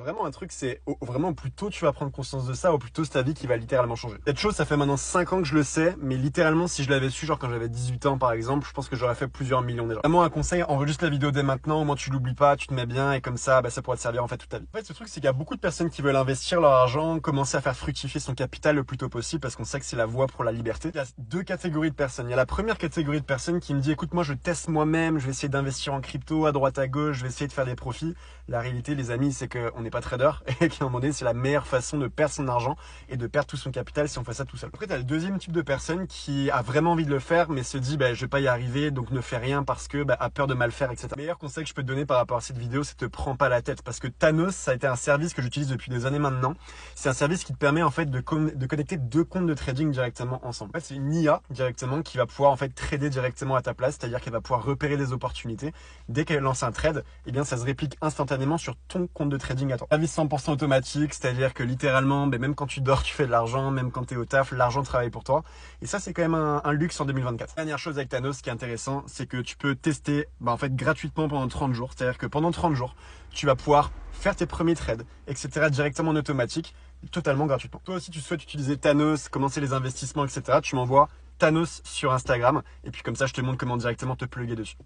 Vraiment un truc, c'est vraiment plus tôt tu vas prendre conscience de ça, au plus tôt c'est ta vie qui va littéralement changer. Cette chose, ça fait maintenant 5 ans que je le sais, mais littéralement si je l'avais su, genre quand j'avais 18 ans par exemple, je pense que j'aurais fait plusieurs millions d'erreurs. Vraiment un conseil, enregistre la vidéo dès maintenant, au moins tu l'oublies pas, tu te mets bien et comme ça, ça pourra te servir en fait toute ta vie. En fait, ce truc, c'est qu'il y a beaucoup de personnes qui veulent investir leur argent, commencer à faire fructifier son capital le plus tôt possible parce qu'on sait que c'est la voie pour la liberté. Il y a deux catégories de personnes. Il y a la première catégorie de personnes qui me dit, écoute, moi je teste moi-même, je vais essayer d'investir en crypto à droite à gauche, je vais essayer de faire des profits. La réalité, les amis, c'est qu'on n'est pas trader et qu'à un moment donné, c'est la meilleure façon de perdre son argent et de perdre tout son capital si on fait ça tout seul. Après, tu as le deuxième type de personne qui a vraiment envie de le faire, mais se dit, je vais pas y arriver, donc ne fais rien parce que a peur de mal faire, etc. Le meilleur conseil que je peux te donner par rapport à cette vidéo, c'est te prends pas la tête parce que Thanos, ça a été un service que j'utilise depuis des années maintenant. C'est un service qui te permet en fait de connecter deux comptes de trading directement ensemble. En fait, c'est une IA directement qui va pouvoir en fait trader directement à ta place, c'est-à-dire qu'elle va pouvoir repérer des opportunités. Dès qu'elle lance un trade, ça se réplique instantanément sur ton compte de trading à toi. Service 100% automatique, c'est-à-dire que littéralement, même quand tu dors, tu fais de l'argent, même quand tu es au taf, l'argent travaille pour toi. Et ça, c'est quand même un luxe en 2024. Dernière chose avec Thanos qui est intéressant, c'est que tu peux tester en fait gratuitement pendant 30 jours. C'est-à-dire que pendant 30 jours, tu vas pouvoir faire tes premiers trades, etc. directement en automatique, totalement gratuitement. Toi aussi, tu souhaites utiliser Thanos, commencer les investissements, etc. Tu m'envoies Thanos sur Instagram et puis comme ça, je te montre comment directement te plugger dessus.